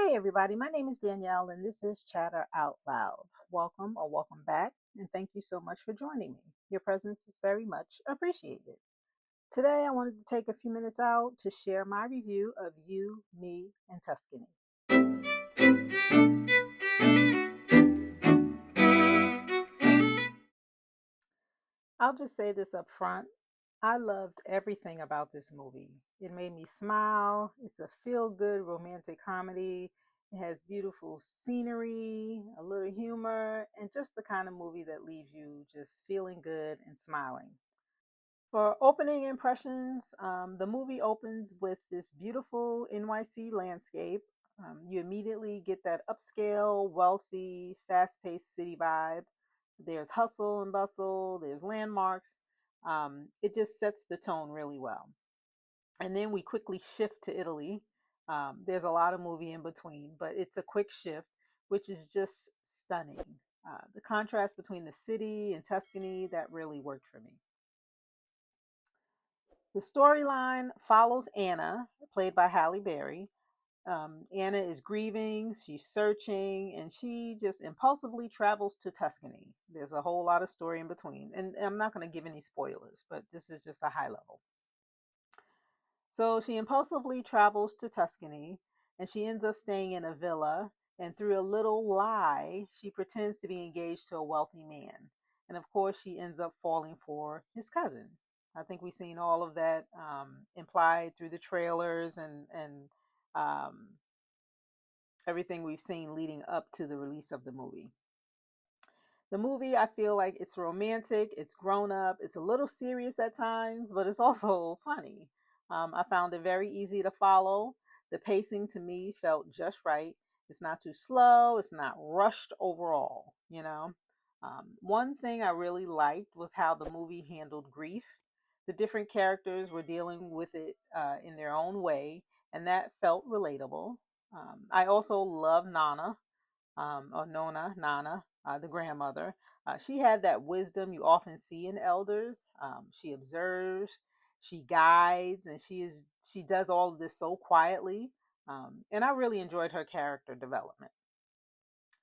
Hey everybody, my name is Danielle and this is Chatter Out Loud. Welcome or welcome back, and thank you so much for joining me. Your presence is very much appreciated. Today I wanted to take a few minutes out to share my review of You, Me, and Tuscany. I'll just say this up front. I loved everything about this movie. It made me smile. It's a feel good romantic comedy. It has beautiful scenery, a little humor, and just the kind of movie that leaves you just feeling good and smiling. For opening impressions, the movie opens with this beautiful NYC landscape. You immediately get that upscale, wealthy, fast paced city vibe. There's hustle and bustle, there's landmarks. It just sets the tone really well. And then we quickly shift to Italy. There's a lot of movie in between, but it's a quick shift, which is just stunning. The contrast between the city and Tuscany, that really worked for me. The storyline follows Anna, played by Halle Berry. Anna is grieving, she's searching, and she just impulsively travels to Tuscany. There's a whole lot of story in between, and I'm not going to give any spoilers, but this is just a high level. So she impulsively travels to Tuscany, and she ends up staying in a villa. And through a little lie, she pretends to be engaged to a wealthy man. And of course, she ends up falling for his cousin. I think we've seen all of that implied through the trailers and um, everything we've seen leading up to the release of the movie. The movie, I feel like it's romantic, it's grown up, it's a little serious at times, but it's also funny. I found it very easy to follow. The pacing to me felt just right. It's not too slow, it's not rushed overall, you know. One thing I really liked was how the movie handled grief. The different characters were dealing with it in their own way, and that felt relatable. I also love Nana, the grandmother. She had that wisdom you often see in elders. She observes, she guides, and she does all of this so quietly. And I really enjoyed her character development.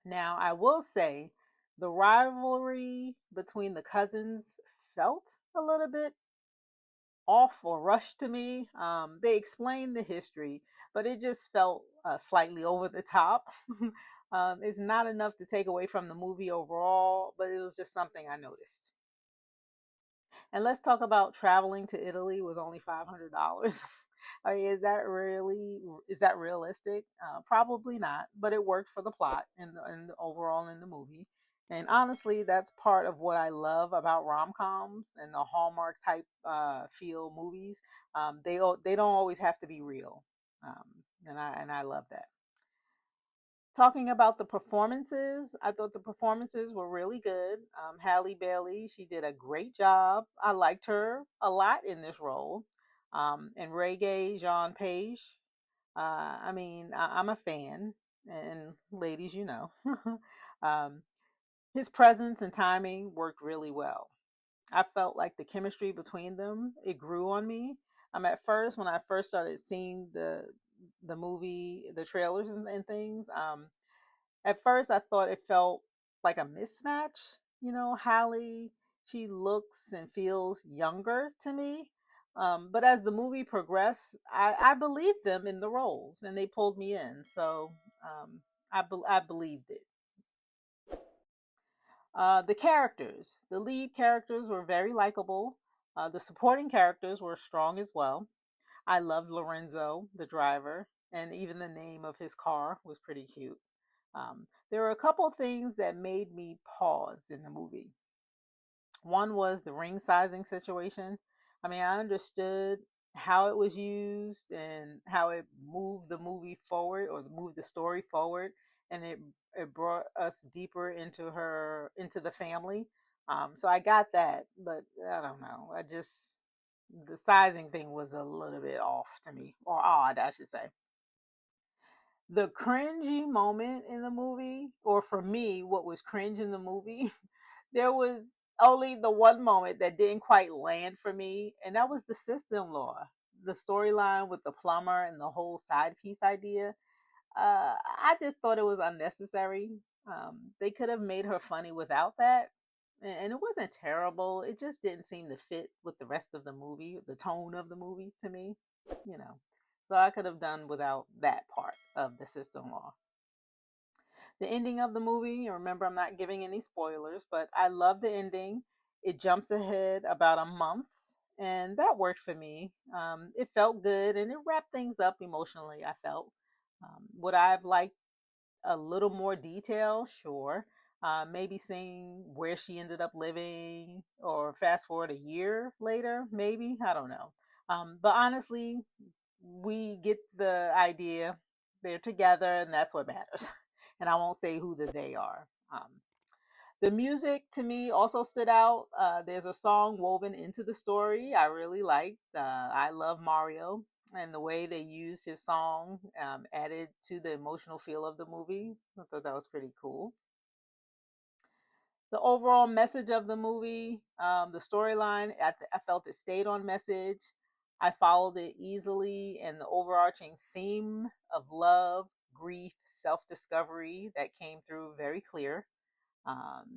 Now, I will say the rivalry between the cousins felt a little bit off or rushed to me. They explained the history, but it just felt slightly over the top. It's not enough to take away from the movie overall, but it was just something I noticed. And let's talk about traveling to Italy with only $500. I mean, is that realistic? Probably not, but it worked for the plot and overall in the movie. And honestly, that's part of what I love about rom-coms and the Hallmark type feel movies. They don't always have to be real, and I love that. Talking about the performances, I thought the performances were really good. Halle Bailey, she did a great job. I liked her a lot in this role. And Rege Jean Page, I'm a fan, and ladies, you know. um, his presence and timing worked really well. I felt like the chemistry between them, it grew on me. At first, when I first started seeing the movie, the trailers and things, at first I thought it felt like a mismatch. You know, Halle, she looks and feels younger to me. But as the movie progressed, I believed them in the roles and they pulled me in. So I believed it. The lead characters were very likable. The supporting characters were strong as well. I loved Lorenzo, the driver, and even the name of his car was pretty cute. There were a couple things that made me pause in the movie. One was the ring sizing situation. I mean, I understood how it was used and how it moved the movie forward or moved the story forward, and it brought us deeper into the family. So I got that, but I don't know. I just the sizing thing was a little bit off to me, or odd, I should say. The cringy moment in the movie, or for me, what was cringe in the movie, there was only the one moment that didn't quite land for me, and that was the sister in law. The storyline with the plumber and the whole side piece idea. I just thought it was unnecessary. They could have made her funny without that. And it wasn't terrible. It just didn't seem to fit with the rest of the movie, the tone of the movie to me, you know. So I could have done without that part of the sister in law. The ending of the movie, remember, I'm not giving any spoilers, but I love the ending. It jumps ahead about a month, and that worked for me. It felt good and it wrapped things up emotionally, I felt. Would I have liked a little more detail? Sure. Maybe seeing where she ended up living or fast forward a year later, maybe. I don't know. But honestly, we get the idea. They're together, and that's what matters. And I won't say who the they are. The music to me also stood out. There's a song woven into the story I really liked. I love Mario, and the way they used his song added to the emotional feel of the movie. I thought that was pretty cool. The overall message of the movie, the storyline, I felt it stayed on message. I followed it easily, and the overarching theme of love, grief, self discovery that came through very clear.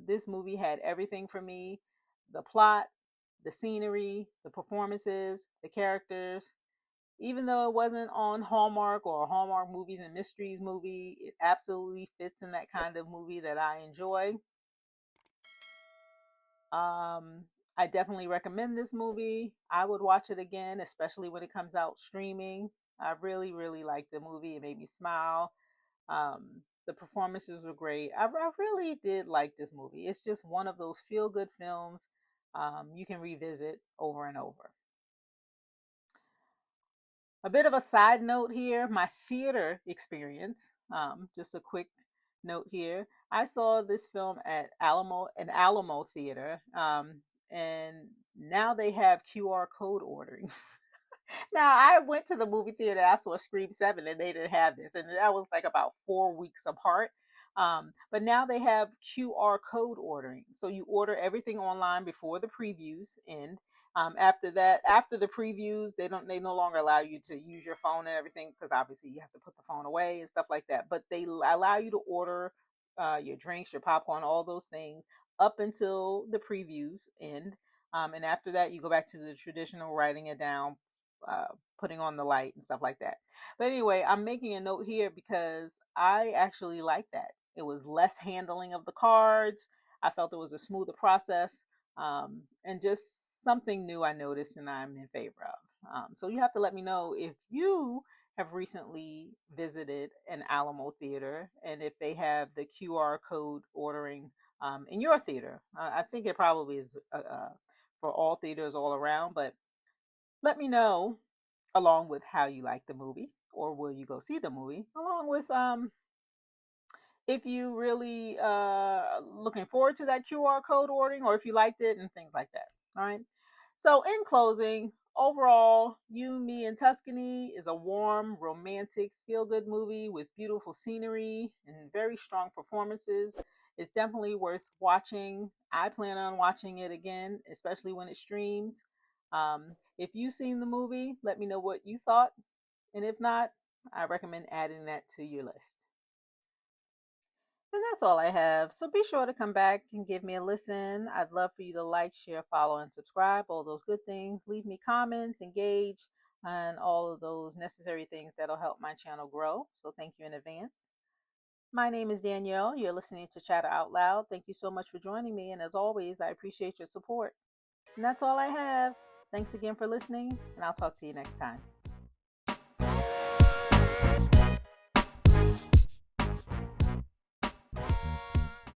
This movie had everything for me: the plot, the scenery, the performances, the characters. Even though it wasn't on Hallmark or Hallmark Movies and Mysteries movie, it absolutely fits in that kind of movie that I enjoy. Um, I definitely recommend this movie. I would watch it again, especially when it comes out streaming. I really, really liked the movie. It made me smile. The performances were great. I really did like this movie. It's just one of those feel good films you can revisit over and over. A bit of a side note here, my theater experience. Just a quick note here. I saw this film at Alamo Theater, and now they have QR code ordering. Now, I went to the movie theater. I saw Scream 7 and they didn't have this. And that was like about 4 weeks apart. But now they have QR code ordering. So you order everything online before the previews end. After that, after the previews, they no longer allow you to use your phone and everything because obviously you have to put the phone away and stuff like that. But they allow you to order your drinks, your popcorn, all those things up until the previews end. And after that, you go back to the traditional writing it down, uh, putting on the light and stuff like that. But anyway, I'm making a note here because I actually like that. It was less handling of the cards. I felt it was a smoother process, and just something new I noticed and I'm in favor of. So you have to let me know if you have recently visited an Alamo theater and if they have the QR code ordering in your theater. I think it probably is for all theaters all around, but let me know along with how you like the movie or will you go see the movie, along with if you really looking forward to that QR code ordering or if you liked it and things like that. All right. So in closing, overall, You, Me, and Tuscany is a warm, romantic, feel-good movie with beautiful scenery and very strong performances. It's definitely worth watching. I plan on watching it again, especially when it streams. If you've seen the movie, let me know what you thought. And if not, I recommend adding that to your list. And that's all I have. So be sure to come back and give me a listen. I'd love for you to like, share, follow, and subscribe. All those good things. Leave me comments, engage, and all of those necessary things that'll help my channel grow. So thank you in advance. My name is Danielle. You're listening to Chatter Out Loud. Thank you so much for joining me. And as always, I appreciate your support. And that's all I have. Thanks again for listening, and I'll talk to you next time.